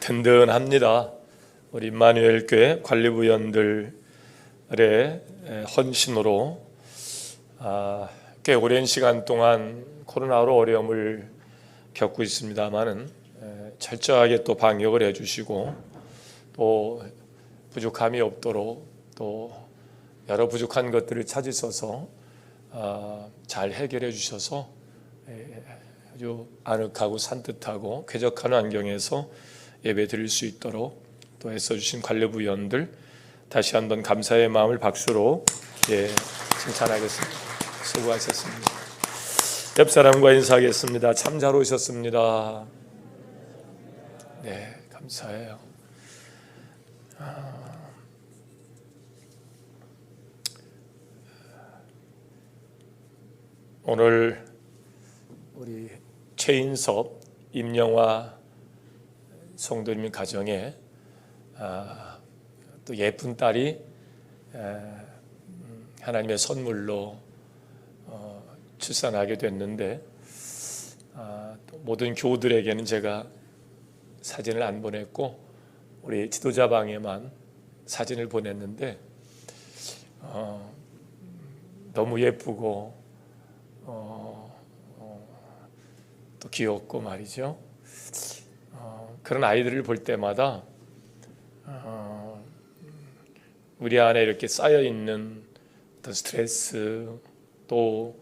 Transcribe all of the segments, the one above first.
든든합니다. 우리 임마누엘 교회 관리부원들의 헌신으로 꽤 오랜 시간 동안 코로나로 어려움을 겪고 있습니다만은 철저하게 또 방역을 해주시고 또 부족함이 없도록 또 여러 부족한 것들을 찾으셔서 잘 해결해 주셔서 아주 아늑하고 산뜻하고 쾌적한 환경에서 예배 드릴 수 있도록 또 애써주신 관리부위원들 다시 한번 감사의 마음을 박수로 칭찬하겠습니다. 수고하셨습니다. 옆 사람과 인사하겠습니다. 참 잘 오셨습니다. 네, 감사해요. 오늘 우리 최인섭, 임영화 성도님 가정에 또 예쁜 딸이 하나님의 선물로 출산하게 됐는데 모든 교우들에게는 제가 사진을 안 보냈고 우리 지도자방에만 사진을 보냈는데 너무 예쁘고 또 귀엽고 말이죠. 그런 아이들을 볼 때마다 우리 안에 이렇게 쌓여 있는 어떤 스트레스 또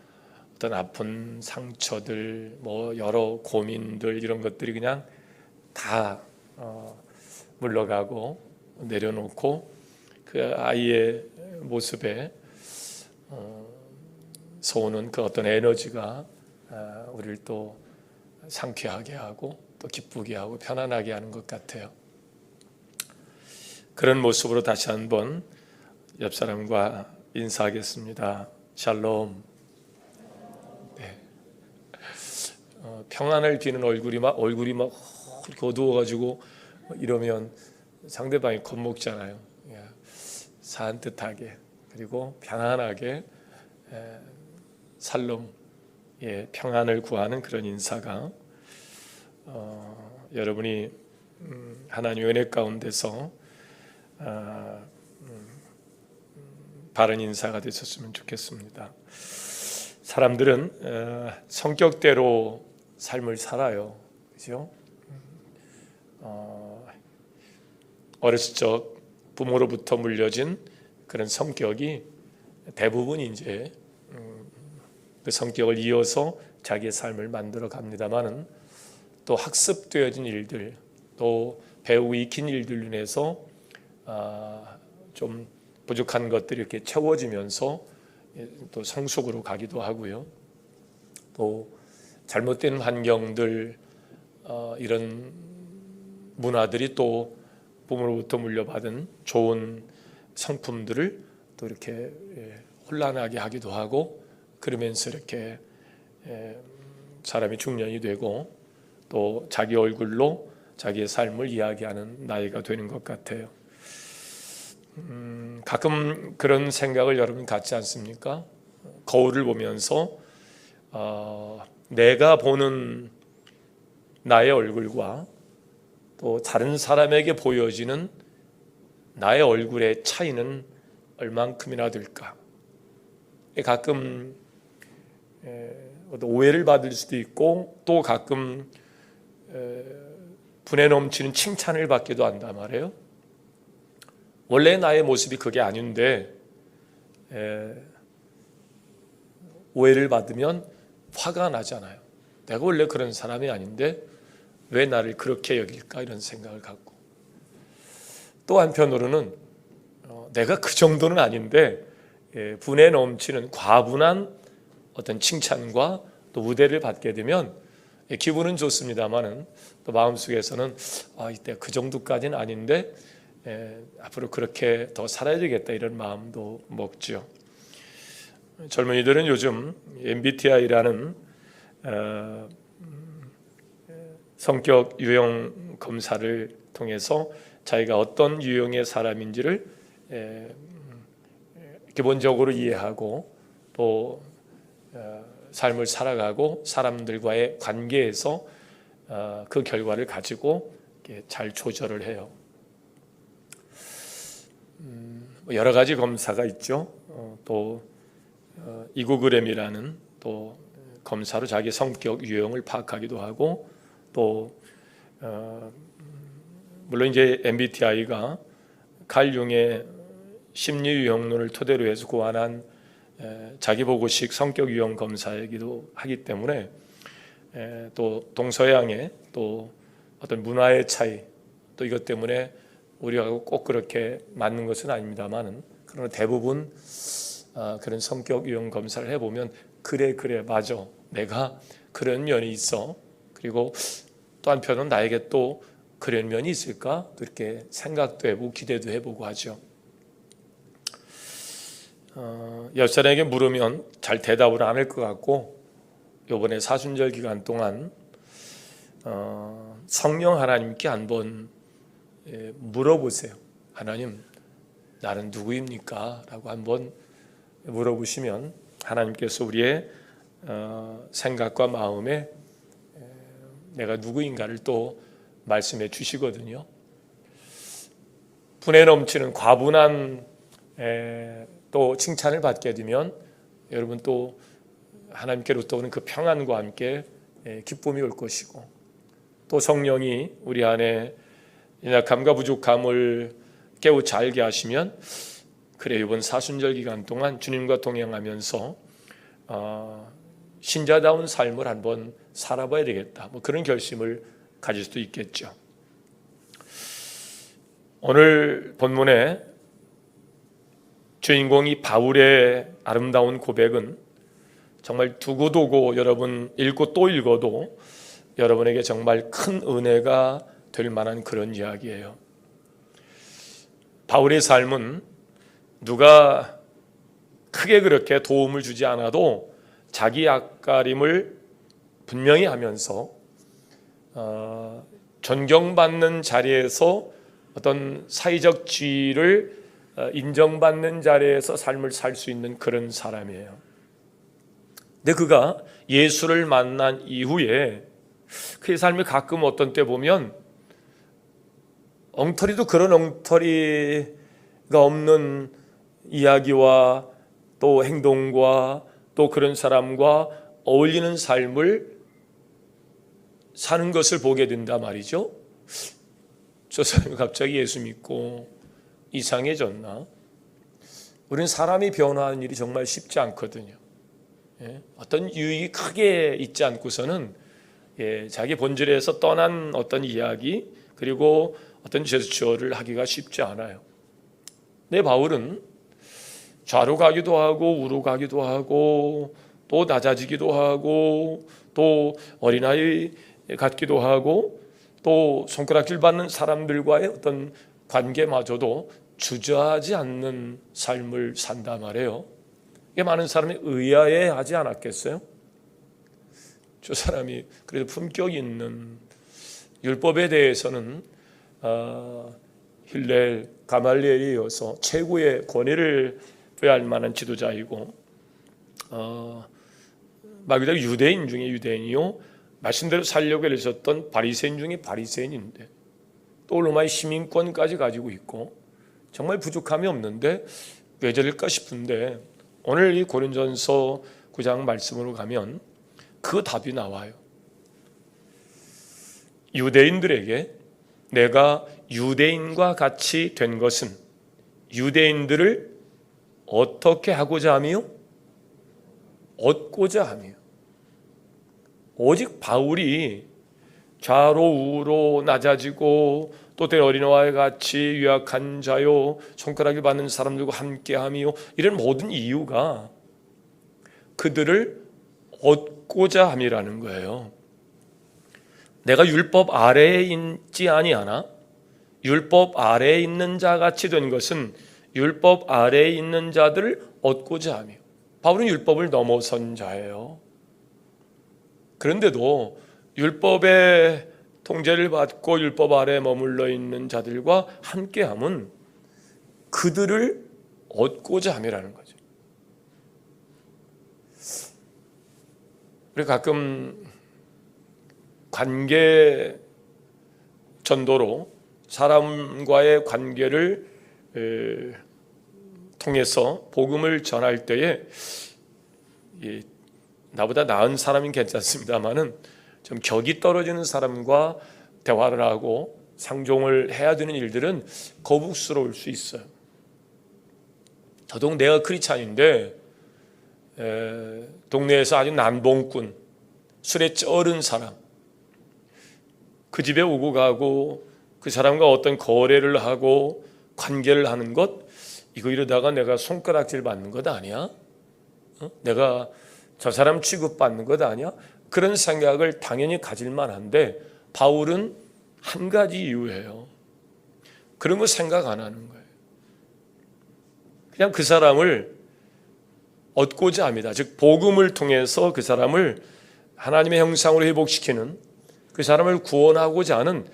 어떤 아픈 상처들 뭐 여러 고민들 이런 것들이 그냥 다 물러가고 내려놓고 그 아이의 모습에 서 오는 그 어떤 에너지가 우리를 또 상쾌하게 하고 또 기쁘게 하고 편안하게 하는 것 같아요. 그런 모습으로 다시 한번 옆 사람과 인사하겠습니다. 샬롬. 네. 평안을 비는 얼굴이 막 이렇게 어두워가지고 이러면 상대방이 겁먹잖아요. 산뜻하게 그리고 편안하게 살롬, 평안을 구하는 그런 인사가 여러분이 하나님의 은혜 가운데서 바른 인사가 되셨으면 좋겠습니다. 사람들은 성격대로 삶을 살아요, 그죠? 어렸을 적 부모로부터 물려진 그런 성격이 대부분 이제 그 성격을 이어서 자기의 삶을 만들어 갑니다만은 또 학습되어진 일들, 또 배우고 익힌 일들로 인해서 좀 부족한 것들이 이렇게 채워지면서 또 성숙으로 가기도 하고요. 또 잘못된 환경들, 이런 문화들이 또 부모로부터 물려받은 좋은 성품들을 또 이렇게 혼란하게 하기도 하고, 그러면서 이렇게 사람이 중년이 되고 또 자기 얼굴로 자기의 삶을 이야기하는 나이가 되는 것 같아요. 가끔 그런 생각을 여러분 갖지 않습니까? 거울을 보면서 내가 보는 나의 얼굴과 또 다른 사람에게 보여지는 나의 얼굴의 차이는 얼만큼이나 될까? 가끔 오해를 받을 수도 있고 또 가끔 분에 넘치는 칭찬을 받기도 한단 말이에요. 원래 나의 모습이 그게 아닌데 오해를 받으면 화가 나잖아요. 내가 원래 그런 사람이 아닌데 왜 나를 그렇게 여길까, 이런 생각을 갖고, 또 한편으로는 내가 그 정도는 아닌데 분에 넘치는 과분한 어떤 칭찬과 또 우대를 받게 되면 기분은 좋습니다만은 또 마음속에서는 이때 그 정도까지는 아닌데 앞으로 그렇게 더 살아야 되겠다, 이런 마음도 먹죠. 젊은이들은 요즘 MBTI라는 성격 유형 검사를 통해서 자기가 어떤 유형의 사람인지를 기본적으로 이해하고 또 삶을 살아가고 사람들과의 관계에서 그 결과를 가지고 잘 조절을 해요. 여러 가지 검사가 있죠. 또 이고그램이라는 또 검사로 자기 성격 유형을 파악하기도 하고, 또 물론 이제 MBTI가 칼 융의 심리 유형론을 토대로 해서 고안한 자기보고식 성격 유형 검사이기도 하기 때문에 또 동서양의 또 어떤 문화의 차이, 또 이것 때문에 우리하고 꼭 그렇게 맞는 것은 아닙니다만은, 그러나 대부분 그런 성격 유형 검사를 해보면 그래 맞아, 내가 그런 면이 있어, 그리고 또 한편은 나에게 또 그런 면이 있을까, 또 이렇게 생각도 해보고 기대도 해보고 하죠. 옆 사람에게 물으면 잘 대답을 안 할 것 같고, 이번에 사순절 기간 동안 성령 하나님께 한번 물어보세요. 하나님, 나는 누구입니까? 라고 한번 물어보시면 하나님께서 우리의 생각과 마음에 내가 누구인가를 또 말씀해 주시거든요. 분에 넘치는 과분한 또 칭찬을 받게 되면 여러분 또 하나님께로부터 오는 그 평안과 함께 기쁨이 올 것이고, 또 성령이 우리 안에 연약함과 부족함을 깨우쳐 알게 하시면, 그래 이번 사순절 기간 동안 주님과 동행하면서 신자다운 삶을 한번 살아봐야 되겠다, 뭐 그런 결심을 가질 수도 있겠죠. 오늘 본문에 주인공이 바울의 아름다운 고백은 정말 두고두고 여러분 읽고 또 읽어도 여러분에게 정말 큰 은혜가 될 만한 그런 이야기예요. 바울의 삶은 누가 크게 그렇게 도움을 주지 않아도 자기 앞가림을 분명히 하면서 존경받는 자리에서 어떤 사회적 지위를 인정받는 자리에서 삶을 살 수 있는 그런 사람이에요. 근데 그가 예수를 만난 이후에 그의 삶이 가끔 어떤 때 보면 엉터리도 그런 엉터리가 없는 이야기와 또 행동과 또 그런 사람과 어울리는 삶을 사는 것을 보게 된단 말이죠. 저 사람이 갑자기 예수 믿고 이상해졌나? 우리는 사람이 변화하는 일이 정말 쉽지 않거든요. 어떤 유익이 크게 있지 않고서는 자기 본질에서 떠난 어떤 이야기 그리고 어떤 제스처를 하기가 쉽지 않아요. 근데 바울은 좌로 가기도 하고 우로 가기도 하고 또 낮아지기도 하고 또 어린아이 같기도 하고 또 손가락질 받는 사람들과의 어떤 관계마저도 주저하지 않는 삶을 산단 말이에요. 이게 많은 사람이 의아해 하지 않았겠어요? 저 사람이 그래도 품격이 있는 율법에 대해서는 힐렐, 가말리엘에 이어서 최고의 권위를 부여할 만한 지도자이고 말 그대로 유대인 중에 유대인이요 말씀대로 살려고 애쓰셨던 바리새인 중에 바리새인인데 또 로마의 시민권까지 가지고 있고 정말 부족함이 없는데 왜 저럴까 싶은데 오늘 이 고린도전서 9장 말씀으로 가면 그 답이 나와요. 유대인들에게 내가 유대인과 같이 된 것은 유대인들을 어떻게 하고자 하며 얻고자 하며 오직 바울이 좌로 우로 낮아지고 또 때 어린아이와 같이 유약한 자요 손가락을 받는 사람들과 함께하며 이런 모든 이유가 그들을 얻고자 함이라는 거예요. 내가 율법 아래에 있지 아니하나 율법 아래에 있는 자같이 된 것은 율법 아래에 있는 자들을 얻고자 하며 바울은 율법을 넘어선 자예요. 그런데도 율법의 통제를 받고 율법 아래에 머물러 있는 자들과 함께함은 그들을 얻고자 함이라는 거죠. 우리 가끔 관계 전도로 사람과의 관계를 통해서 복음을 전할 때에 나보다 나은 사람은 괜찮습니다만은 좀 격이 떨어지는 사람과 대화를 하고 상종을 해야 되는 일들은 거북스러울 수 있어요. 더더욱 내가 크리스찬인데 동네에서 아주 남봉꾼, 술에 쩔은 사람, 그 집에 오고 가고 그 사람과 어떤 거래를 하고 관계를 하는 것, 이거 이러다가 내가 손가락질 받는 것 아니야? 내가 저 사람 취급받는 것 아니야? 그런 생각을 당연히 가질 만한데 바울은 한 가지 이유예요. 그런 거 생각 안 하는 거예요. 그냥 그 사람을 얻고자 합니다. 즉 복음을 통해서 그 사람을 하나님의 형상으로 회복시키는, 그 사람을 구원하고자 하는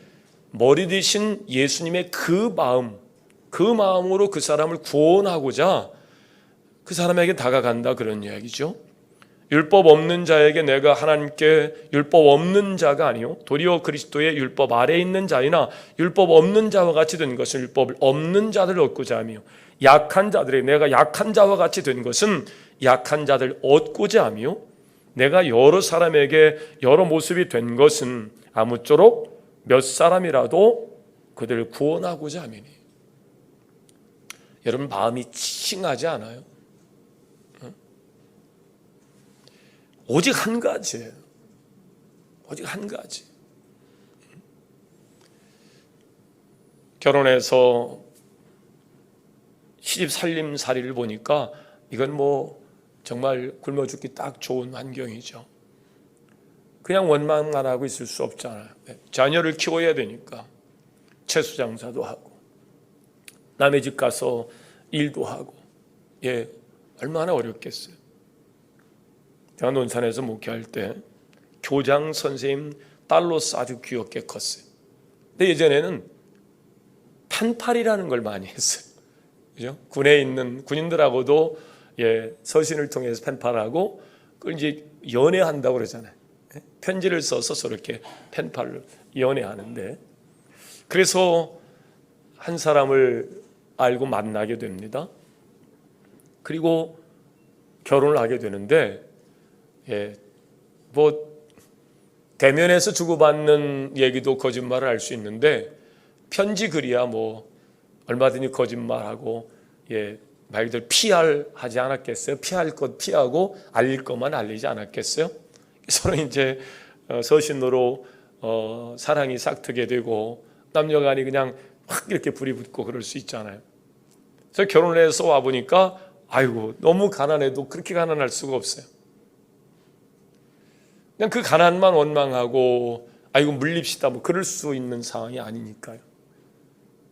머리 대신 예수님의 그 마음으로 그 사람을 구원하고자 그 사람에게 다가간다, 그런 이야기죠. 율법 없는 자에게 내가 하나님께 율법 없는 자가 아니요 도리어 그리스도의 율법 아래에 있는 자이나 율법 없는 자와 같이 된 것은 율법 없는 자들을 얻고자 하며, 약한 자들에게 내가 약한 자와 같이 된 것은 약한 자들 얻고자 하며, 내가 여러 사람에게 여러 모습이 된 것은 아무쪼록 몇 사람이라도 그들을 구원하고자 함이니. 여러분 마음이 칭하지 않아요? 오직 한 가지예요. 오직 한 가지. 결혼해서 시집 살림살이를 보니까 이건 정말 굶어 죽기 딱 좋은 환경이죠. 그냥 원망만 하고 있을 수 없잖아요. 자녀를 키워야 되니까 채소 장사도 하고 남의 집 가서 일도 하고, 얼마나 어렵겠어요. 제가 논산에서 목회할 때 교장 선생님 딸로서 아주 귀엽게 컸어요. 근데 예전에는 펜팔이라는 걸 많이 했어요. 그죠? 군에 있는 군인들하고도 서신을 통해서 펜팔하고, 그걸 이제 연애한다고 그러잖아요. 편지를 써서 저렇게 펜팔로 연애하는데, 그래서 한 사람을 알고 만나게 됩니다. 그리고 결혼을 하게 되는데, 뭐 대면에서 주고받는 얘기도 거짓말을 할 수 있는데, 편지 글이야 뭐 얼마든지 거짓말하고, 말 그대로 하지 않았겠어요? 피할 것 피하고 알릴 것만 알리지 않았겠어요? 서로 이제 서신으로 사랑이 싹트게 되고, 남녀간이 그냥 확 이렇게 불이 붙고 그럴 수 있잖아요. 그래서 결혼을 해서 와 보니까 아이고 너무 가난해도 그렇게 가난할 수가 없어요. 그냥 그 가난만 원망하고 아이고 물립시다 뭐 그럴 수 있는 상황이 아니니까요.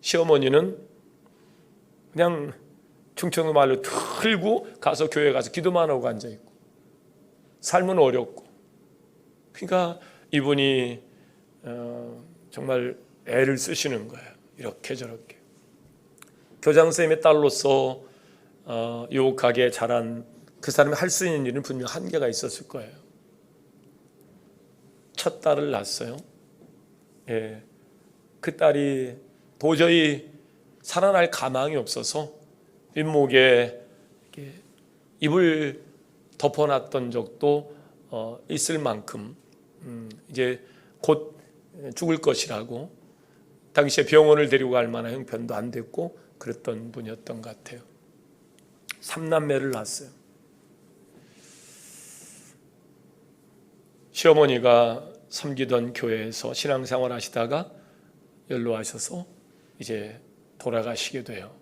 시어머니는 그냥 충청도 말로 틀고 가서 교회 가서 기도만 하고 앉아있고, 삶은 어렵고, 그러니까 이분이 정말 애를 쓰시는 거예요. 이렇게 저렇게 교장선생님의 딸로서 유혹하게 자란 그 사람이 할 수 있는 일은 분명 한계가 있었을 거예요. 첫 딸을 낳았어요. 그 딸이 도저히 살아날 가망이 없어서 윗목에 입을 덮어놨던 적도 있을 만큼 이제 곧 죽을 것이라고, 당시에 병원을 데리고 갈 만한 형편도 안 됐고 그랬던 분이었던 것 같아요. 3남매를 낳았어요. 시어머니가 섬기던 교회에서 신앙생활 하시다가 연로하셔서 이제 돌아가시게 돼요.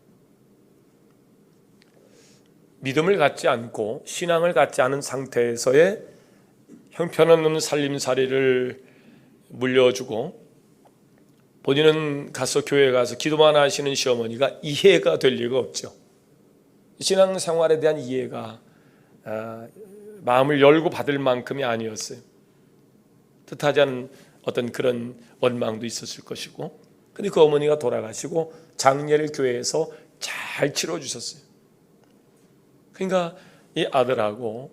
믿음을 갖지 않고 신앙을 갖지 않은 상태에서의 형편없는 살림살이를 물려주고, 본인은 가서 교회에 가서 기도만 하시는 시어머니가 이해가 될 리가 없죠. 신앙생활에 대한 이해가 마음을 열고 받을 만큼이 아니었어요. 뜻하지 않은 어떤 그런 원망도 있었을 것이고, 근데 그 어머니가 돌아가시고 장례를 교회에서 잘 치러주셨어요. 그러니까 이 아들하고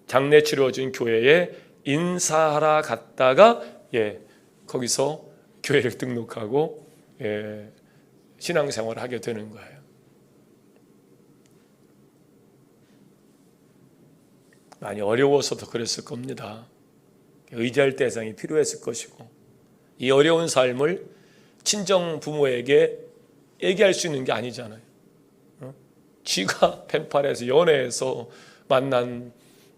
장례 치러준 교회에 인사하러 갔다가 거기서 교회를 등록하고 신앙생활을 하게 되는 거예요. 많이 어려워서도 그랬을 겁니다. 의지할 대상이 필요했을 것이고, 이 어려운 삶을 친정 부모에게 얘기할 수 있는 게 아니잖아요. 지가 펜팔에서 연애해서 만난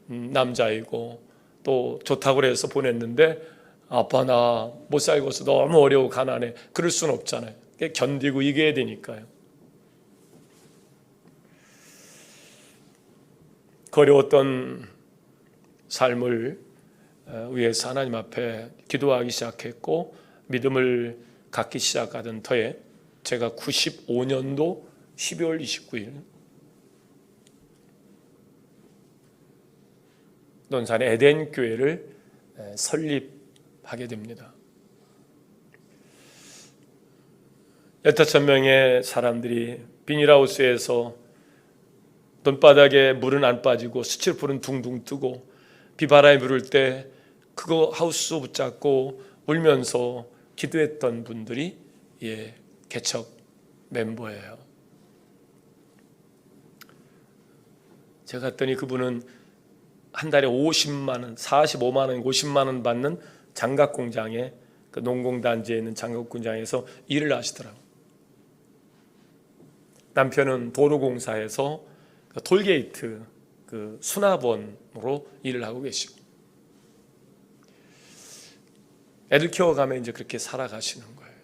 남자이고 또 좋다고 해서 보냈는데, 아빠 나 못 살고서 너무 어려워 가난해, 그럴 수는 없잖아요. 견디고 이겨야 되니까요. 어려웠던 삶을 위해서 하나님 앞에 기도하기 시작했고, 믿음을 갖기 시작하던 터에 제가 95년도 12월 29일 논산의 에덴 교회를 설립하게 됩니다. 15,000명의 사람들이 비닐하우스에서 논바닥에 물은 안 빠지고 스티로폼은 둥둥 뜨고 비바람이 불을 때 그거 하우스 붙잡고 울면서 기도했던 분들이 개척 멤버예요. 제가 갔더니 그분은 한 달에 50만 원, 45만 원, 50만 원 받는 장갑 공장에, 그 농공단지에 있는 장갑 공장에서 일을 하시더라고요. 남편은 도로공사에서 그 톨게이트 그 수납원으로 일을 하고 계시고, 애들 키워가면 이제 그렇게 살아가시는 거예요.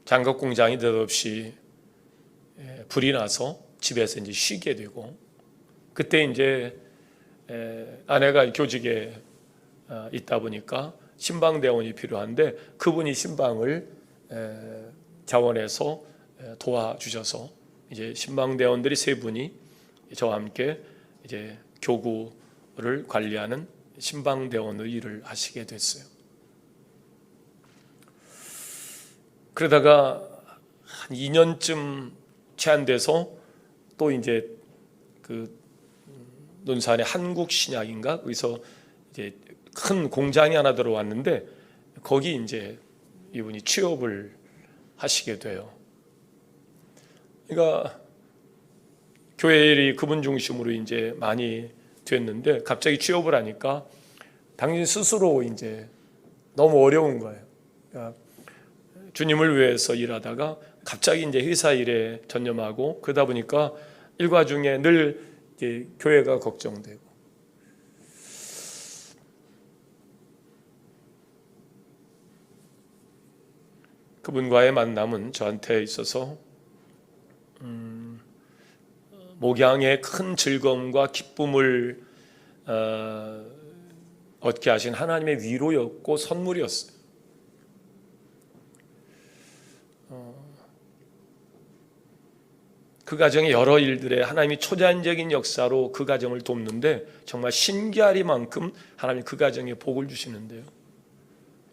장갑 공장이 느닷없이 불이 나서 집에서 이제 쉬게 되고, 그때 이제 아내가 교직에 있다 보니까 신방대원이 필요한데 그분이 신방을 자원해서 도와주셔서 이제 신방대원들이 세 분이 저와 함께 이제 교구를 관리하는 신방대원의 일을 하시게 됐어요. 그러다가 한 2년쯤 채 안 돼서 또 이제 그 논산의 한국신약인가 거기서 이제 큰 공장이 하나 들어왔는데 거기 이제 이분이 취업을 하시게 돼요. 그러니까 교회 일이 그분 중심으로 이제 많이 됐는데 갑자기 취업을 하니까 당신 스스로 이제 너무 어려운 거예요. 그러니까 주님을 위해서 일하다가 갑자기 이제 회사 일에 전념하고 그러다 보니까 일과 중에 늘 이제 교회가 걱정되고 그분과의 만남은 저한테 있어서 목양의 큰 즐거움과 기쁨을 얻게 하신 하나님의 위로였고 선물이었어요. 그 가정의 여러 일들에 하나님이 초자연적인 역사로 그 가정을 돕는데 정말 신기하리만큼 하나님이 그 가정에 복을 주시는데요.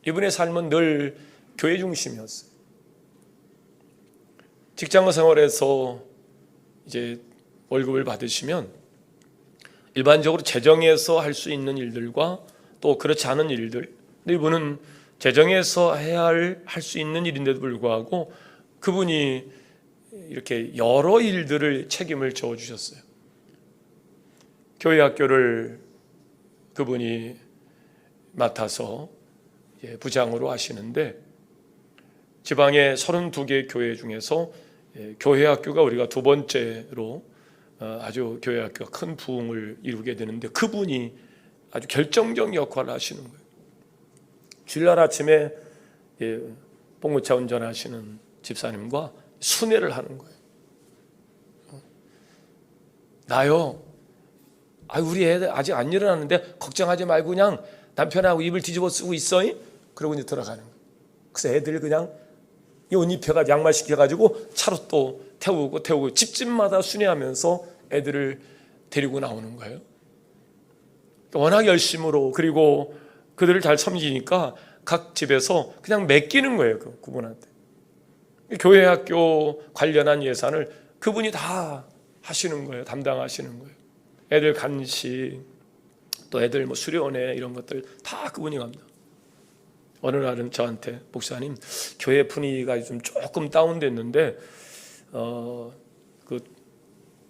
이분의 삶은 늘 교회 중심이었어요. 직장 생활에서 이제 월급을 받으시면 일반적으로 재정에서 할 수 있는 일들과 또 그렇지 않은 일들, 근데 이분은 재정에서 해야 할 수 있는 일인데도 불구하고 그분이 이렇게 여러 일들을 책임을 져 주셨어요. 교회 학교를 그분이 맡아서 부장으로 하시는데 지방의 32개 교회 중에서 교회 학교가 우리가 두 번째로 아주 교회 학교가 큰 부흥을 이루게 되는데 그분이 아주 결정적 역할을 하시는 거예요. 주일날 아침에 봉고차 운전하시는 집사님과 순회를 하는 거예요. 나요. 우리 애들 아직 안 일어났는데 걱정하지 말고 그냥 남편하고 입을 뒤집어 쓰고 있어. 그러고 이제 들어가는 거예요. 그래서 애들 그냥 옷 입혀가지고 양말 시켜가지고 차로 또 태우고 집집마다 순회하면서 애들을 데리고 나오는 거예요. 워낙 열심으로 그리고 그들을 잘 섬기니까 각 집에서 그냥 맡기는 거예요. 그분한테. 교회 학교 관련한 예산을 그분이 다 하시는 거예요. 담당하시는 거예요. 애들 간식, 또 애들 수련회 이런 것들 다 그분이 합니다. 어느 날은 저한테 목사님 교회 분위기가 좀 조금 다운됐는데 그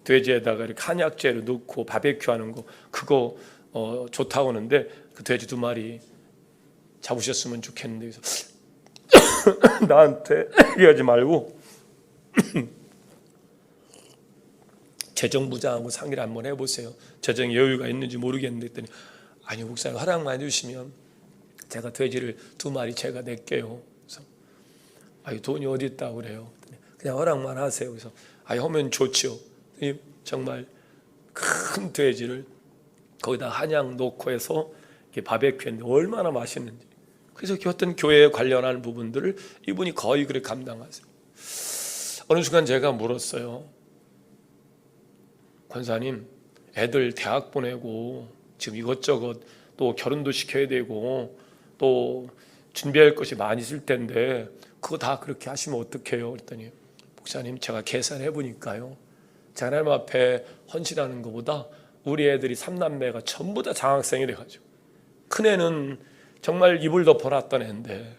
돼지에다가 이렇게 한약재를 넣고 바베큐 하는 거 그거 좋다고 하는데 그 돼지 2마리 잡으셨으면 좋겠는데 그래서 나한테 얘기하지 말고 재정부장하고 상의를 한번 해보세요. 재정 여유가 있는지 모르겠는데 했더니 아니 목사님 허락만 해주시면 제가 돼지를 2마리 제가 낼게요. 그래서 돈이 어디 있다고 그래요. 그냥 허락만 하세요. 그래서 하면 좋지요. 정말 큰 돼지를 거기다 한약 넣고 해서 이렇게 바베큐 했는데 얼마나 맛있는지. 그래서 어떤 교회에 관련한 부분들을 이분이 거의 그렇게 감당하세요. 어느 순간 제가 물었어요. 권사님, 애들 대학 보내고 지금 이것저것 또 결혼도 시켜야 되고 또 준비할 것이 많이 있을 텐데 그거 다 그렇게 하시면 어떡해요? 그랬더니 목사님 제가 계산해 보니까요. 하나님 앞에 헌신하는 것보다 우리 애들이 3남매가 전부 다 장학생이 돼가지고 큰애는 정말 이불 덮어놨던 애인데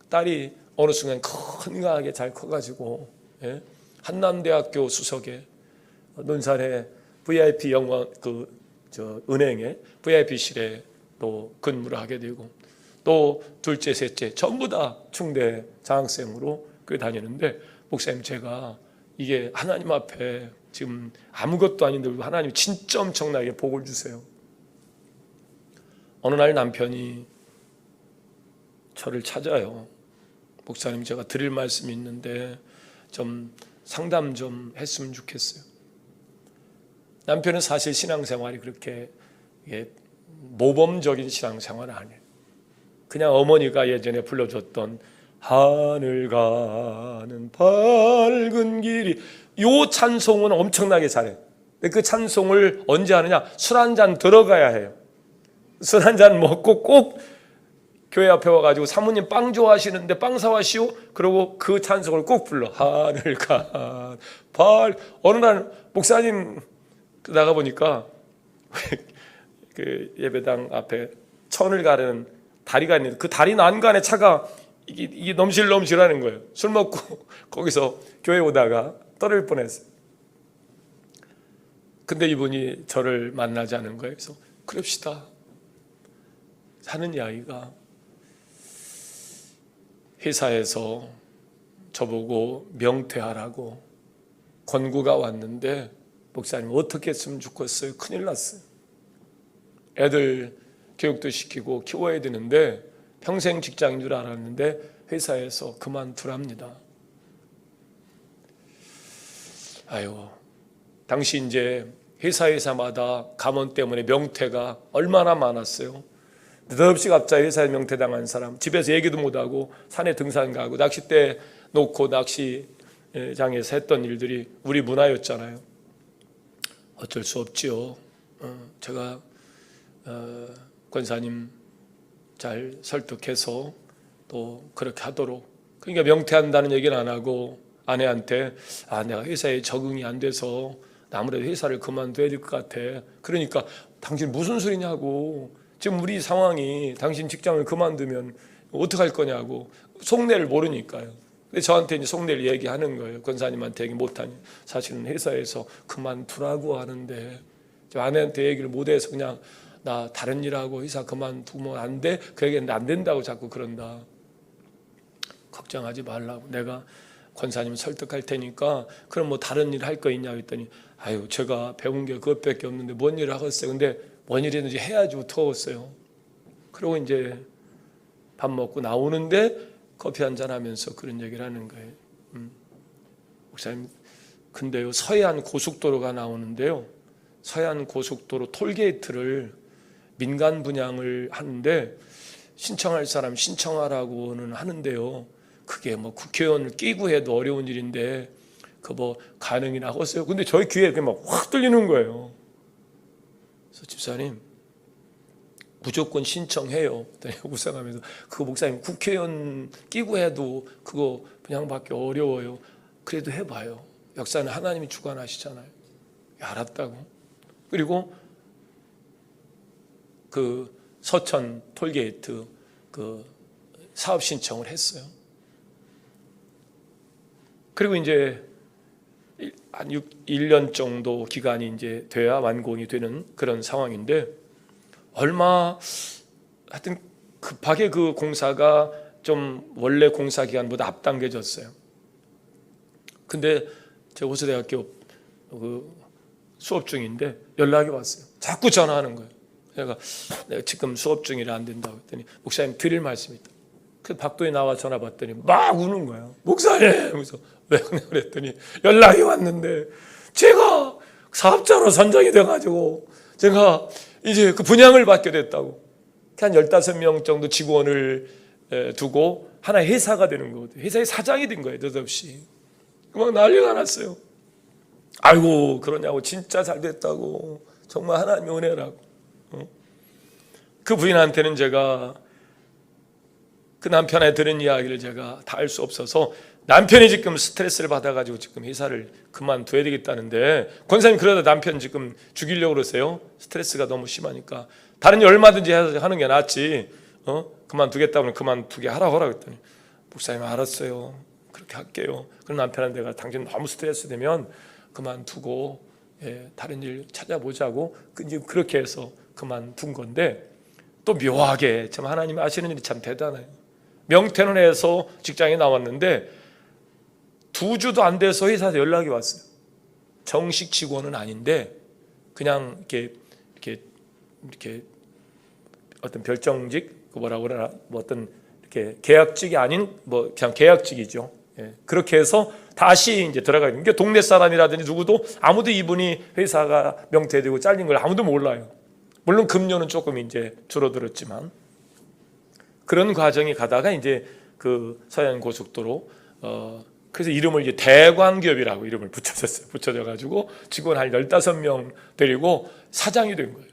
딸이 어느 순간 건강하게 잘 커가지고 한남대학교 수석에 논산의 VIP 영광 은행에 VIP실에 또 근무를 하게 되고 또 둘째 셋째 전부 다 충대 장학생으로 다니는데 목사님 제가 이게 하나님 앞에 지금 아무것도 아닌데 하나님 진짜 엄청나게 복을 주세요. 어느 날 남편이 저를 찾아요. 목사님 제가 드릴 말씀이 있는데 좀 상담 좀 했으면 좋겠어요. 남편은 사실 신앙생활이 그렇게 모범적인 신앙생활은 아니에요. 그냥 어머니가 예전에 불러줬던 하늘 가는 밝은 길이, 요 찬송은 엄청나게 잘해요. 근데 그 찬송을 언제 하느냐? 술 한 잔 들어가야 해요. 술 한 잔 먹고 꼭 교회 앞에 와가지고 사모님 빵 좋아하시는데 빵 사와시오? 그러고 그 찬송을 꼭 불러. 하늘 간 어느 날 목사님 나가보니까 그 예배당 앞에 천을 가르는 다리가 있는데 그 다리 난간에 차가 이게 넘실넘실하는 거예요. 술 먹고 거기서 교회 오다가 떨어질 뻔했어요. 근데 이분이 저를 만나자는 거예요. 그래서 그럽시다 하는 이야기가, 회사에서 저보고 명퇴하라고 권고가 왔는데 목사님 어떻게 했으면 좋겠어요? 큰일 났어요. 애들 교육도 시키고 키워야 되는데 평생 직장인 줄 알았는데 회사에서 그만두랍니다. 아유, 당시 이제 회사마다 감원 때문에 명퇴가 얼마나 많았어요. 느닷없이 갑자기 회사에 명퇴당한 사람, 집에서 얘기도 못하고 산에 등산 가고 낚싯대 놓고 낚시장에서 했던 일들이 우리 문화였잖아요. 어쩔 수 없지요. 제가 권사님 잘 설득해서 또 그렇게 하도록, 그러니까 명퇴한다는 얘기는 안 하고 아내한테 내가 회사에 적응이 안 돼서 아무래도 회사를 그만둬야 될 것 같아. 그러니까 당신 무슨 소리냐고, 지금 우리 상황이 당신 직장을 그만두면 어떡할 거냐고, 속내를 모르니까요. 근데 저한테 이제 속내를 얘기하는 거예요. 권사님한테 얘기 못하니 사실은 회사에서 그만두라고 하는데 아내한테 얘기를 못해서 그냥 나 다른 일하고 회사 그만두면 안 돼? 그 얘기는 안 된다고 자꾸 그런다. 걱정하지 말라고, 내가 권사님 설득할 테니까 그럼 뭐 다른 일 할 거 있냐고 했더니 아유, 제가 배운 게 그것밖에 없는데 뭔 일을 하겠어요. 근데 뭔 일이든지 해야지 무서웠어요. 그리고 이제 밥 먹고 나오는데 커피 한잔 하면서 그런 얘기를 하는 거예요. 목사님, 근데요, 서해안 고속도로가 나오는데요, 서해안 고속도로 톨게이트를 민간 분양을 하는데 신청할 사람 신청하라고는 하는데요, 그게 뭐 국회의원을 끼고 해도 어려운 일인데 그 뭐 가능이나 하겠어요? 근데 저희 귀에 그게 막 확 들리는 거예요. 그래서 집사님 무조건 신청해요. 우상하면서 그 목사님 국회의원 끼고 해도 그거 분양받기 어려워요. 그래도 해봐요. 역사는 하나님이 주관하시잖아요. 알았다고. 그리고 그 서천 톨게이트 그 사업 신청을 했어요. 그리고 이제 한 1년 정도 기간이 이제 돼야 완공이 되는 그런 상황인데, 얼마 하여튼 급하게 그 공사가 좀 원래 공사 기간보다 앞당겨졌어요. 근데 제가 호수대학교 그 수업 중인데 연락이 왔어요. 자꾸 전화하는 거예요. 내가 지금 수업 중이라 안 된다고 했더니 목사님 드릴 말씀이 있다. 그 박도에 나와 전화 받더니 막 우는 거예요. 목사님! 그래서 왜 그랬더니 연락이 왔는데 제가 사업자로 선정이 돼가지고 제가 이제 그 분양을 받게 됐다고. 한 15명 정도 직원을 두고 하나의 회사가 되는 거거든요. 회사의 사장이 된 거예요. 느닷없이. 막 난리가 났어요. 아이고 그러냐고, 진짜 잘 됐다고, 정말 하나님의 은혜라고. 그 부인한테는 제가 그 남편에 들은 이야기를 제가 다 알 수 없어서, 남편이 지금 스트레스를 받아가지고 지금 회사를 그만둬야 되겠다는데, 권사님 그러다 남편 지금 죽이려고 그러세요? 스트레스가 너무 심하니까 다른 일 얼마든지 하는 게 낫지, 그만두겠다면 그만두게 하라고 하라고 했더니 목사님 알았어요, 그렇게 할게요. 그럼 남편한테 내가 당신 너무 스트레스 되면 그만두고 다른 일 찾아보자고 이제 그렇게 해서 그만둔 건데, 또 묘하게 참 하나님이 아시는 일이 참 대단해요. 명퇴는 해서 직장에 나왔는데 2주도 안 돼서 회사에서 연락이 왔어요. 정식 직원은 아닌데 그냥 이렇게 어떤 별정직, 뭐라고 그러나, 뭐 어떤 이렇게 계약직이 아닌 뭐 그냥 계약직이죠. 그렇게 해서 다시 이제 들어가요. 그러니까 동네 사람이라든지 누구도 아무도 이분이 회사가 명퇴되고 잘린 걸 아무도 몰라요. 물론 급료는 조금 이제 줄어들었지만 그런 과정이 가다가 이제 그 서해안 고속도로 그래서 이름을 이제 대광기업이라고 이름을 붙여졌어요. 붙여져 가지고 직원 한 15명 데리고 사장이 된 거예요.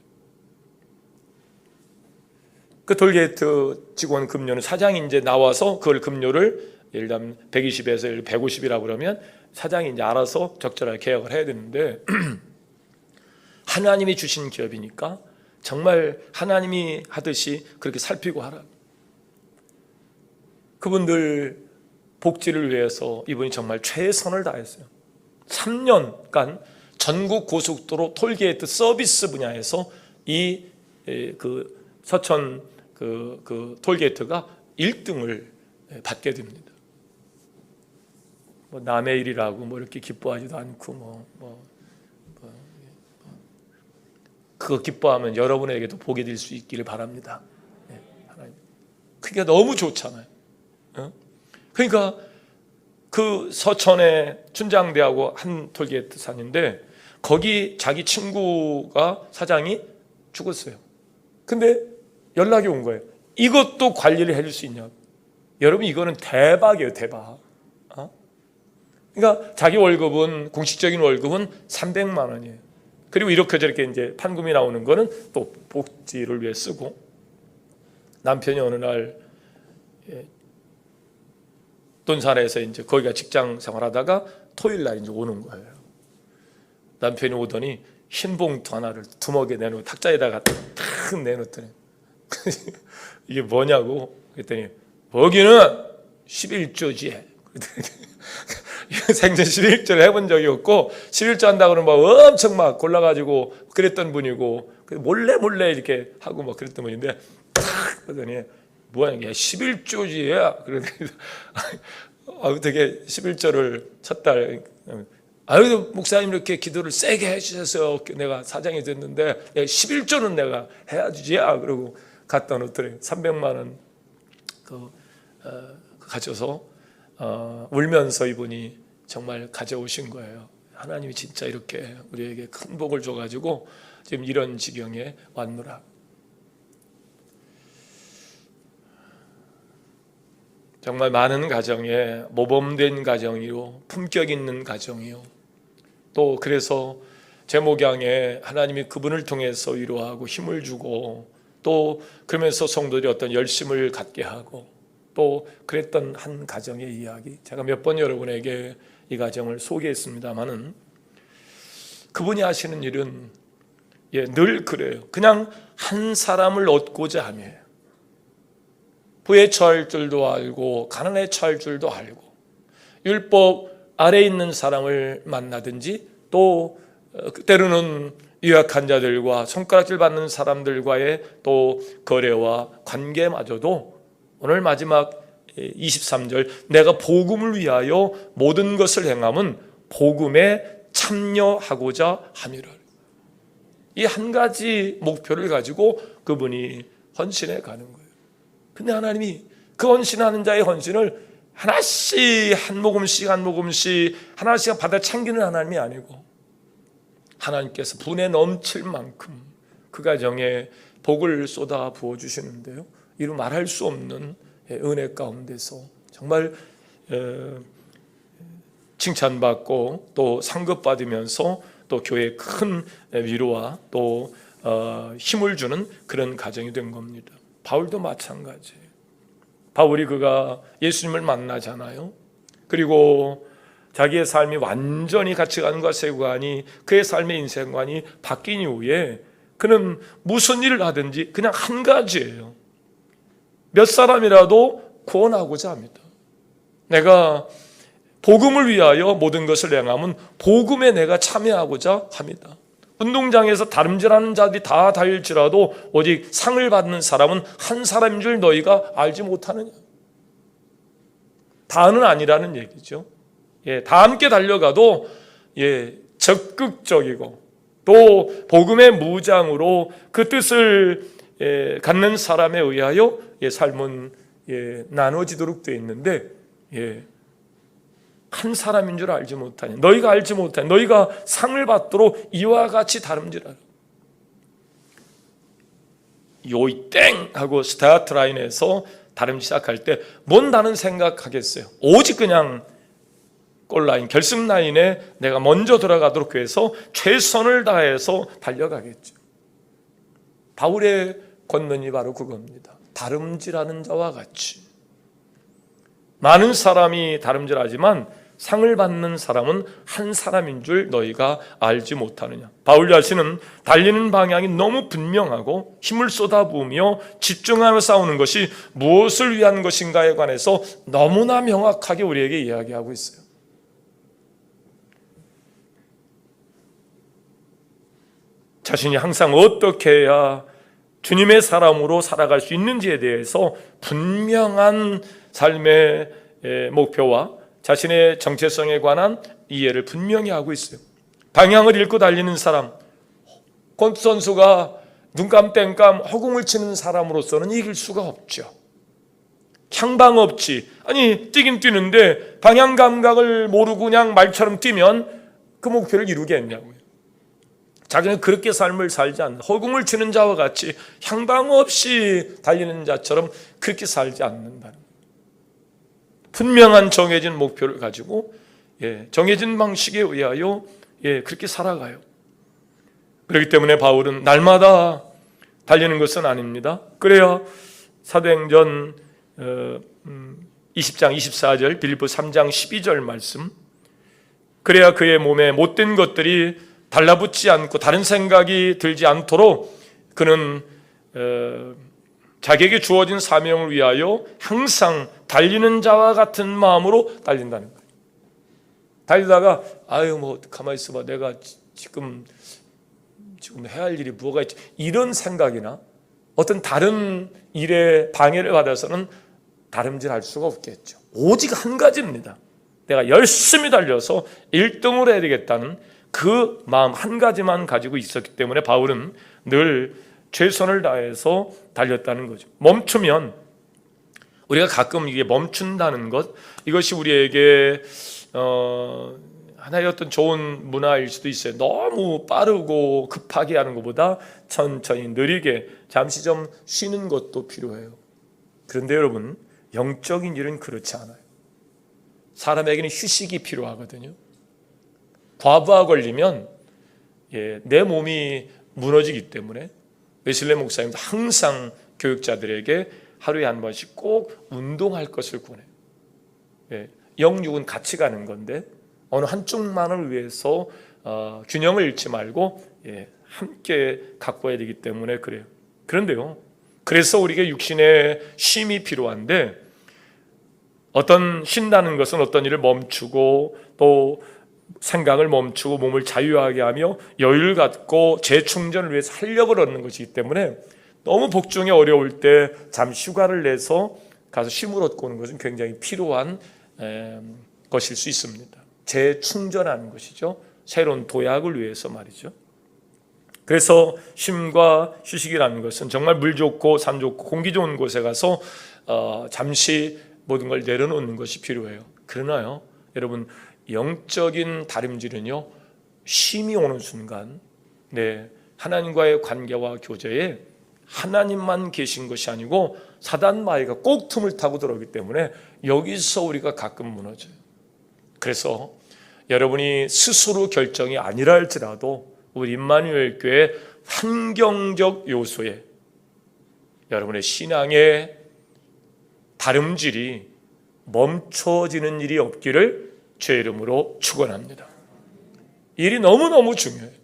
그 톨게이트 직원 급료는 사장이 이제 나와서 그걸 급료를 예를 들면 120에서 150이라고 그러면 사장이 이제 알아서 적절하게 계약을 해야 되는데 하나님이 주신 기업이니까 정말 하나님이 하듯이 그렇게 살피고 하라. 그분들 복지를 위해서 이분이 정말 최선을 다했어요. 3년간 전국 고속도로 톨게이트 서비스 분야에서 이 그 서천 그 톨게이트가 1등을 받게 됩니다. 뭐 남의 일이라고 뭐 이렇게 기뻐하지도 않고 그거 기뻐하면 여러분에게도 복이 될 수 있기를 바랍니다. 그게 너무 좋잖아요. 그러니까 그 서천에 춘장대하고 한 톨게이트 산인데 거기 자기 친구가 사장이 죽었어요. 근데 연락이 온 거예요. 이것도 관리를 해줄 수 있냐고. 여러분 이거는 대박이에요. 대박. 그러니까 자기 월급은 공식적인 월급은 300만 원이에요. 그리고 이렇게 저렇게 이제 판금이 나오는 거는 또 복지를 위해 쓰고 남편이 어느 날 돈산에서 이제 거기가 직장 생활하다가 토요일 날 이제 오는 거예요. 남편이 오더니 흰 봉투 하나를 두목에 내놓고 탁자에다가 탁 내놓더니 이게 뭐냐고 그랬더니 거기는 11조지. 생전 11조를 해본 적이 없고 11조 한다고 그러면 막 엄청 막 골라가지고 그랬던 분이고 몰래 이렇게 하고 막 그랬던 분인데 탁 그러더니 뭐야 이게 11조지야. 그러더니 되게 11조를 쳤달. 아유 목사님 이렇게 기도를 세게 해주셔서 내가 사장이 됐는데 11조는 내가 해야지야. 그러고 갖다 놓더니 300만 원 가져서 울면서 이분이 정말 가져오신 거예요. 하나님이 진짜 이렇게 우리에게 큰 복을 줘가지고 지금 이런 지경에 왔노라. 정말 많은 가정에 모범된 가정이요, 품격 있는 가정이요. 또 그래서 제 목양에 하나님이 그분을 통해서 위로하고 힘을 주고 또 그러면서 성도들이 어떤 열심을 갖게 하고 또 그랬던 한 가정의 이야기, 제가 몇 번 여러분에게 이 가정을 소개했습니다마는 그분이 하시는 일은 늘 그래요. 그냥 한 사람을 얻고자 함이에요. 부에 처할 줄도 알고 가난에 처할 줄도 알고 율법 아래에 있는 사람을 만나든지 또 때로는 유약한 자들과 손가락질 받는 사람들과의 또 거래와 관계마저도 오늘 마지막 23절 내가 복음을 위하여 모든 것을 행함은 복음에 참여하고자 함이라. 이 한 가지 목표를 가지고 그분이 헌신해 가는 거예요. 근데 하나님이 그 헌신하는 자의 헌신을 하나씩 한 모금씩 하나씩 받아 챙기는 하나님이 아니고 하나님께서 분에 넘칠 만큼 그 가정에 복을 쏟아 부어주시는데요, 이루 말할 수 없는 은혜 가운데서 정말 칭찬받고 또 상급받으면서 또 교회에 큰 위로와 또 힘을 주는 그런 가정이 된 겁니다. 바울도 마찬가지예요. 바울이 그가 예수님을 만나잖아요. 그리고 자기의 삶이 완전히 가치관과 세관이 그의 삶의 인생관이 바뀐 이후에 그는 무슨 일을 하든지 그냥 한 가지예요. 몇 사람이라도 구원하고자 합니다. 내가 복음을 위하여 모든 것을 행함은 복음에 내가 참여하고자 합니다. 운동장에서 다름질하는 자들이 다 달릴지라도 오직 상을 받는 사람은 한 사람인 줄 너희가 알지 못하느냐. 다는 아니라는 얘기죠. 다 함께 달려가도 적극적이고 또 복음의 무장으로 그 뜻을 갖는 사람에 의하여 삶은 나눠지도록 되어 있는데 한 사람인 줄 알지 못하냐. 너희가 알지 못하냐. 너희가 상을 받도록 이와 같이 다름질하라. 요이 땡 하고 스타트 라인에서 다름 시작할 때 뭔 다른 생각하겠어요. 오직 그냥 골라인 결승 라인에 내가 먼저 들어가도록 해서 최선을 다해서 달려가겠죠. 바울의 권면이 바로 그겁니다. 다름질하는 자와 같이. 많은 사람이 다름질하지만 상을 받는 사람은 한 사람인 줄 너희가 알지 못하느냐. 바울 자신은 달리는 방향이 너무 분명하고 힘을 쏟아부으며 집중하며 싸우는 것이 무엇을 위한 것인가에 관해서 너무나 명확하게 우리에게 이야기하고 있어요. 자신이 항상 어떻게 해야 주님의 사람으로 살아갈 수 있는지에 대해서 분명한 삶의 목표와 자신의 정체성에 관한 이해를 분명히 하고 있어요. 방향을 잃고 달리는 사람, 골프 선수가 눈감 땡감 허공을 치는 사람으로서는 이길 수가 없죠. 향방 없이, 아니 뛰긴 뛰는데 방향 감각을 모르고 그냥 말처럼 뛰면 그 목표를 이루겠냐고요. 자기는 그렇게 삶을 살지 않는, 허공을 치는 자와 같이 향방 없이 달리는 자처럼 그렇게 살지 않는다는, 분명한 정해진 목표를 가지고 정해진 방식에 의하여 그렇게 살아가요. 그렇기 때문에 바울은 날마다 달리는 것은 아닙니다. 그래야 사도행전 20장 24절, 빌립보 3장 12절 말씀, 그래야 그의 몸에 못된 것들이 달라붙지 않고 다른 생각이 들지 않도록 그는 자기에게 주어진 사명을 위하여 항상 달리는 자와 같은 마음으로 달린다는 거예요. 달리다가 가만히 있어봐, 내가 지금 해야 할 일이 뭐가 있지, 이런 생각이나 어떤 다른 일에 방해를 받아서는 다름질할 수가 없겠죠. 오직 한 가지입니다. 내가 열심히 달려서 1등을 해야 되겠다는 그 마음 한 가지만 가지고 있었기 때문에 바울은 늘 최선을 다해서 달렸다는 거죠. 멈추면, 우리가 가끔 이게 멈춘다는 것, 이것이 우리에게 하나의 어떤 좋은 문화일 수도 있어요. 너무 빠르고 급하게 하는 것보다 천천히 느리게 잠시 좀 쉬는 것도 필요해요. 그런데 여러분, 영적인 일은 그렇지 않아요. 사람에게는 휴식이 필요하거든요. 과부하 걸리면 내 몸이 무너지기 때문에 웨슬리 목사님도 항상 교육자들에게 하루에 한 번씩 꼭 운동할 것을 권해요. 영육은 같이 가는 건데 어느 한쪽만을 위해서 균형을 잃지 말고 함께 갖고 와야 되기 때문에 그래요. 그런데요, 그래서 우리에게 육신의 쉼이 필요한데, 어떤 쉰다는 것은 어떤 일을 멈추고 또 생각을 멈추고 몸을 자유하게 하며 여유를 갖고 재충전을 위해서 활력을 얻는 것이기 때문에 너무 복종이 어려울 때 잠시 휴가를 내서 가서 쉼을 얻고 오는 것은 굉장히 필요한 것일 수 있습니다. 재충전하는 것이죠. 새로운 도약을 위해서 말이죠. 그래서 쉼과 휴식이라는 것은 정말 물 좋고 산 좋고 공기 좋은 곳에 가서 잠시 모든 걸 내려놓는 것이 필요해요. 그러나요, 여러분, 영적인 다름질은요, 쉼이 오는 순간 하나님과의 관계와 교제에 하나님만 계신 것이 아니고 사단 마귀가 꼭 틈을 타고 들어오기 때문에 여기서 우리가 가끔 무너져요. 그래서 여러분이 스스로 결정이 아니라 할지라도 우리 임마누엘 교회 환경적 요소에 여러분의 신앙의 다름질이 멈춰지는 일이 없기를 주의 이름으로 축원합니다. 이 일이 너무너무 중요해요.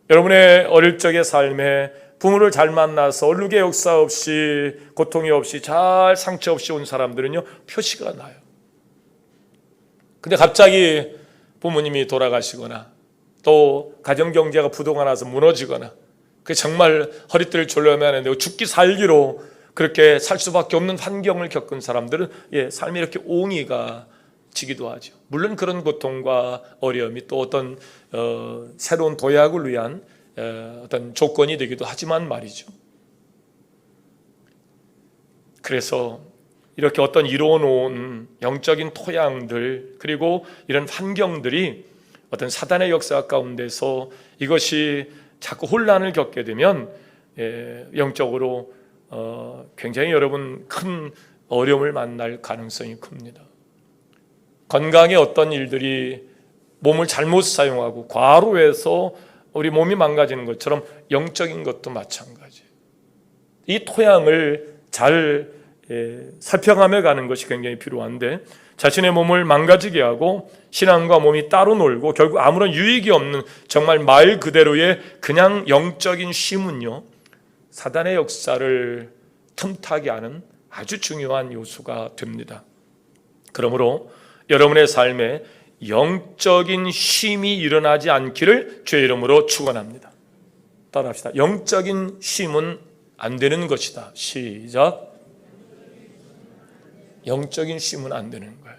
여러분의 어릴 적의 삶에 부모를 잘 만나서 얼룩의 역사 없이 고통이 없이 잘 상처 없이 온 사람들은요, 표시가 나요. 근데 갑자기 부모님이 돌아가시거나 또 가정경제가 부도가 나서 무너지거나, 그 정말 허리띠를 졸라매는데 죽기 살기로 그렇게 살 수밖에 없는 환경을 겪은 사람들은 삶이 이렇게 옹이가 지기도 하죠. 물론 그런 고통과 어려움이 또 어떤 새로운 도약을 위한 어떤 조건이 되기도 하지만 말이죠. 그래서 이렇게 어떤 이루어놓은 영적인 토양들, 그리고 이런 환경들이 어떤 사단의 역사 가운데서 이것이 자꾸 혼란을 겪게 되면 영적으로 굉장히 여러분 큰 어려움을 만날 가능성이 큽니다. 건강에 어떤 일들이 몸을 잘못 사용하고 과로해서 우리 몸이 망가지는 것처럼 영적인 것도 마찬가지예요. 이 토양을 잘 살펴가며 가는 것이 굉장히 필요한데, 자신의 몸을 망가지게 하고 신앙과 몸이 따로 놀고 결국 아무런 유익이 없는 정말 말 그대로의 그냥 영적인 쉼은요, 사단의 역사를 틈타게 하는 아주 중요한 요소가 됩니다. 그러므로 여러분의 삶에 영적인 쉼이 일어나지 않기를 주의 이름으로 축원합니다. 따라합시다. 영적인 쉼은 안 되는 것이다. 시작. 영적인 쉼은 안 되는 거예요.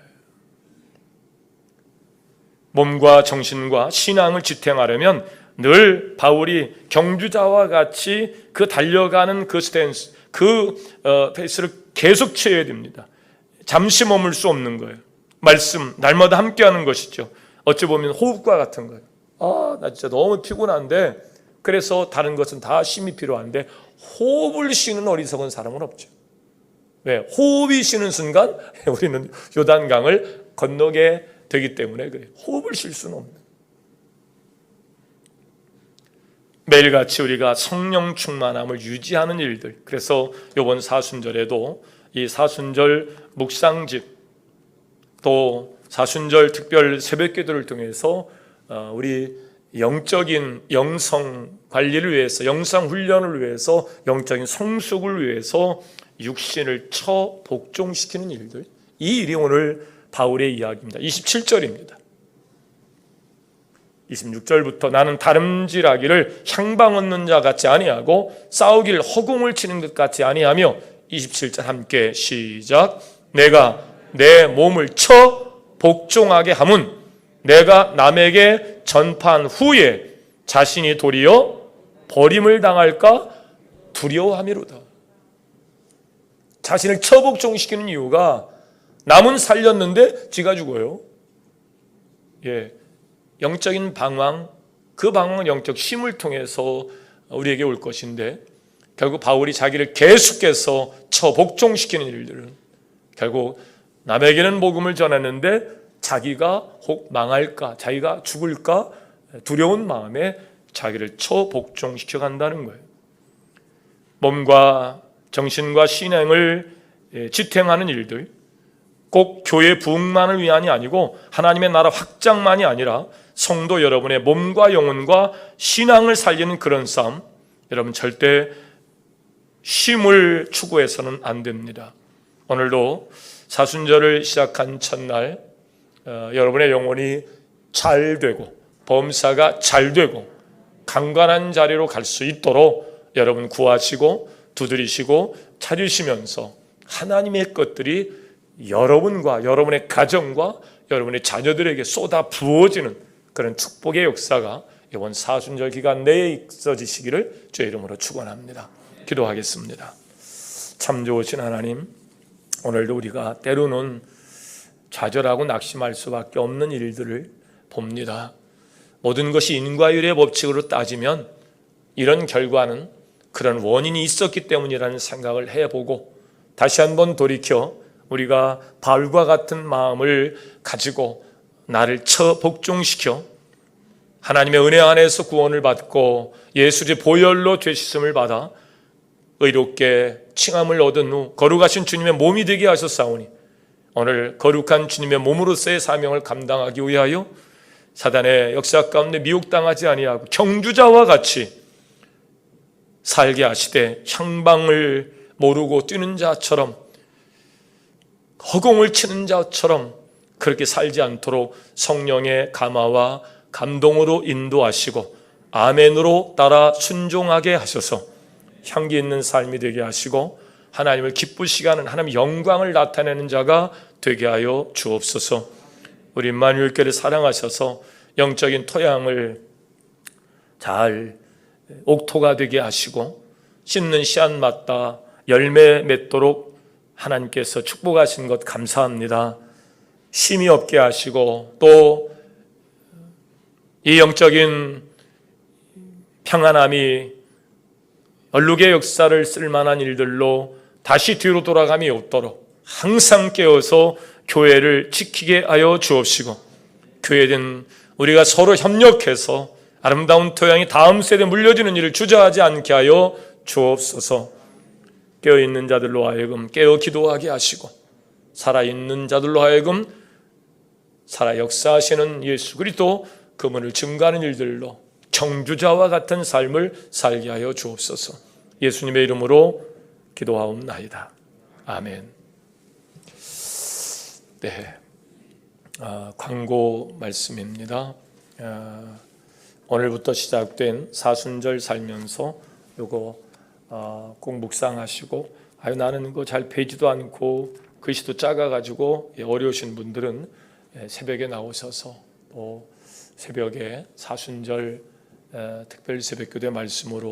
몸과 정신과 신앙을 지탱하려면 늘 바울이 경주자와 같이 그 달려가는 그 스탠스, 페이스를 계속 취해야 됩니다. 잠시 머물 수 없는 거예요. 말씀, 날마다 함께하는 것이죠. 어찌 보면 호흡과 같은 거예요. 나 진짜 너무 피곤한데, 그래서 다른 것은 다 쉼이 필요한데 호흡을 쉬는 어리석은 사람은 없죠. 왜? 호흡이 쉬는 순간 우리는 요단강을 건너게 되기 때문에 그래요. 호흡을 쉴 수는 없는. 매일같이 우리가 성령 충만함을 유지하는 일들. 그래서 이번 사순절에도 이 사순절 묵상집, 또 사순절 특별 새벽기도를 통해서 우리 영적인 영성 관리를 위해서, 영성 훈련을 위해서, 영적인 성숙을 위해서 육신을 복종시키는 일들, 이 일이 오늘 바울의 이야기입니다. 27절입니다. 26절부터 나는 다름질하기를 향방 얻는 자 같지 아니하고 싸우길 허공을 치는 것 같지 아니하며, 27절 함께 시작. 내가 내 몸을 복종하게 함은 내가 남에게 전파한 후에 자신이 도리어 버림을 당할까 두려워함이로다. 자신을 복종시키는 이유가 남은 살렸는데 지가 죽어요. 영적인 방황, 그 방황은 영적 쉼을 통해서 우리에게 올 것인데, 결국 바울이 자기를 계속해서 복종시키는 일들은 결국 남에게는 복음을 전했는데 자기가 혹 망할까, 자기가 죽을까 두려운 마음에 자기를 복종시켜 간다는 거예요. 몸과 정신과 신앙을 지탱하는 일들, 꼭 교회 부흥만을 위한이 아니고 하나님의 나라 확장만이 아니라 성도 여러분의 몸과 영혼과 신앙을 살리는 그런 싸움, 여러분 절대 쉼을 추구해서는 안 됩니다. 오늘도 사순절을 시작한 첫날 여러분의 영혼이 잘 되고 범사가 잘 되고 강건한 자리로 갈 수 있도록 여러분 구하시고 두드리시고 차리시면서 하나님의 것들이 여러분과 여러분의 가정과 여러분의 자녀들에게 쏟아 부어지는 그런 축복의 역사가 이번 사순절 기간 내에 있어지시기를 주의 이름으로 축원합니다. 기도하겠습니다. 참 좋으신 하나님, 오늘도 우리가 때로는 좌절하고 낙심할 수밖에 없는 일들을 봅니다. 모든 것이 인과율의 법칙으로 따지면 이런 결과는 그런 원인이 있었기 때문이라는 생각을 해보고 다시 한번 돌이켜 우리가 바울과 같은 마음을 가지고 나를 복종시켜 하나님의 은혜 안에서 구원을 받고 예수의 보혈로 죄 씻음을 받아 의롭게 칭함을 얻은 후 거룩하신 주님의 몸이 되게 하셨사오니 오늘 거룩한 주님의 몸으로서의 사명을 감당하기 위하여 사단의 역사 가운데 미혹당하지 아니하고 경주자와 같이 살게 하시되 향방을 모르고 뛰는 자처럼 허공을 치는 자처럼 그렇게 살지 않도록 성령의 감화와 감동으로 인도하시고 아멘으로 따라 순종하게 하셔서 향기 있는 삶이 되게 하시고 하나님을 기쁘시게 하는 하나님의 영광을 나타내는 자가 되게 하여 주옵소서. 우리 임마누엘 교회를 사랑하셔서 영적인 토양을 잘 옥토가 되게 하시고 씹는 씨앗마다 열매 맺도록 하나님께서 축복하신 것 감사합니다. 심히 없게 하시고 또 이 영적인 평안함이 얼룩의 역사를 쓸만한 일들로 다시 뒤로 돌아감이 없도록 항상 깨어서 교회를 지키게 하여 주옵시고, 교회는 우리가 서로 협력해서 아름다운 토양이 다음 세대에 물려주는 일을 주저하지 않게 하여 주옵소서. 깨어있는 자들로 하여금 깨어 기도하게 하시고, 살아있는 자들로 하여금 살아 역사하시는 예수 그리스도 그분을 증거하는 일들로 청주자와 같은 삶을 살게 하여 주옵소서. 예수님의 이름으로 기도하옵나이다. 아멘. 네, 광고 말씀입니다. 오늘부터 시작된 사순절 살면서 요거 꼭 묵상하시고, 나는 이거 잘 배지도 않고 글씨도 작아가지고 어려우신 분들은 새벽에 나오셔서 또 새벽에 사순절 특별 새벽기도의 말씀으로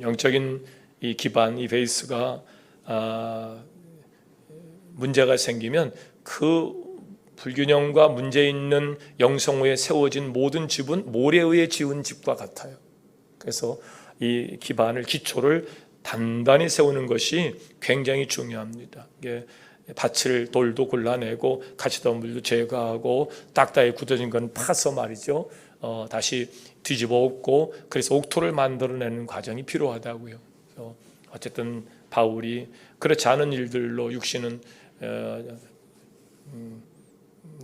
영적인 이 기반, 이 베이스가 문제가 생기면 그 불균형과 문제 있는 영성후에 세워진 모든 집은 모래에 의해 지은 집과 같아요. 그래서 이 기반을, 기초를 단단히 세우는 것이 굉장히 중요합니다. 이게 밭을 돌도 골라내고 가시덤불도 제거하고 딱딱이 굳어진 건 파서 말이죠. 다시 뒤집어 엎고 그래서 옥토를 만들어내는 과정이 필요하다고요. 그래서 어쨌든 바울이 그렇지 않은 일들로 육신은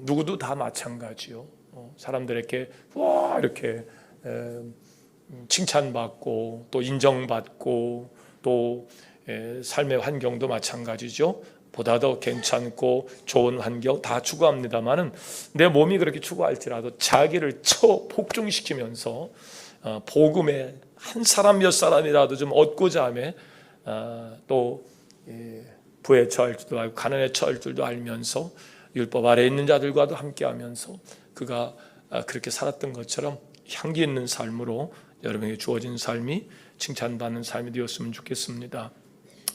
누구도 다 마찬가지요. 사람들에게 와 이렇게 칭찬받고 또 인정받고 또 삶의 환경도 마찬가지죠. 보다 더 괜찮고 좋은 환경 다 추구합니다만은 내 몸이 그렇게 추구할지라도 자기를 폭중시키면서 복음에 한 사람 몇 사람이라도 좀 얻고자 하며 또 부에 처할 줄도 알고 가난에 처할 줄도 알면서 율법 아래 있는 자들과도 함께하면서 그가 그렇게 살았던 것처럼 향기 있는 삶으로 여러분에게 주어진 삶이 칭찬받는 삶이 되었으면 좋겠습니다.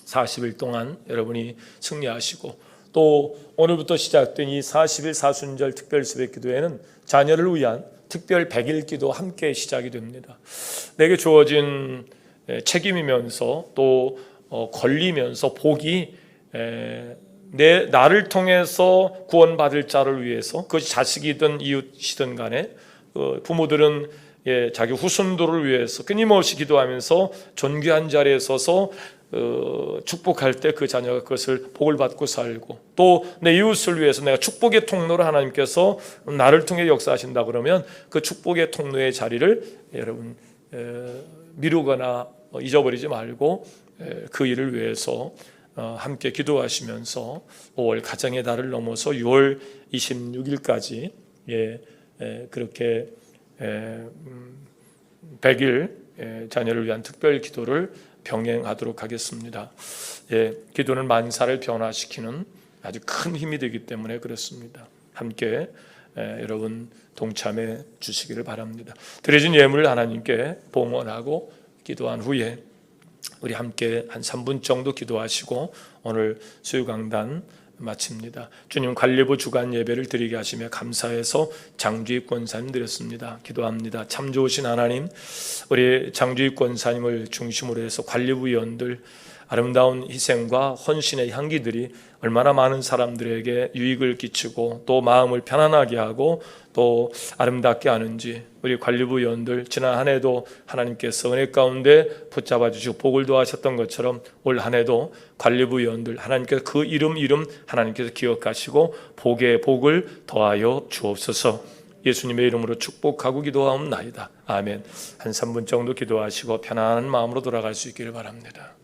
40일 동안 여러분이 승리하시고 또 오늘부터 시작된 이 40일 사순절 특별 새벽 기도회는 자녀를 위한 특별 100일 기도 함께 시작이 됩니다. 내게 주어진 책임이면서 또 권리면서 복이 나를 통해서 구원받을 자를 위해서, 그것이 자식이든 이웃이든 간에 부모들은 자기 후손들을 위해서 끊임없이 기도하면서 존귀한 자리에 서서 축복할 때 그 자녀가 그것을 복을 받고 살고, 또 내 이웃을 위해서 내가 축복의 통로를 하나님께서 나를 통해 역사하신다 그러면 그 축복의 통로의 자리를 여러분 미루거나 잊어버리지 말고 그 일을 위해서 함께 기도하시면서 5월 가정의 달을 넘어서 6월 26일까지 그렇게 100일 자녀를 위한 특별 기도를 병행하도록 하겠습니다. 기도는 만사를 변화시키는 아주 큰 힘이 되기 때문에 그렇습니다. 함께 여러분 동참해 주시기를 바랍니다. 드려진 예물을 하나님께 봉헌하고 기도한 후에 우리 함께 한 3분 정도 기도하시고 오늘 수요강단 마칩니다. 주님 관리부 주간 예배를 드리게 하시며 감사해서 장주익 권사님 드렸습니다. 기도합니다. 참 좋으신 하나님, 우리 장주익 권사님을 중심으로 해서 관리부 위원들 아름다운 희생과 헌신의 향기들이 얼마나 많은 사람들에게 유익을 끼치고 또 마음을 편안하게 하고 또 아름답게 하는지, 우리 관리부 위원들 지난 한 해도 하나님께서 은혜 가운데 붙잡아 주시고 복을 도하셨던 것처럼 올 한 해도 관리부 위원들 하나님께서 그 이름 하나님께서 기억하시고 복에 복을 더하여 주옵소서. 예수님의 이름으로 축복하고 기도하옵나이다. 아멘. 한 3분 정도 기도하시고 편안한 마음으로 돌아갈 수 있기를 바랍니다.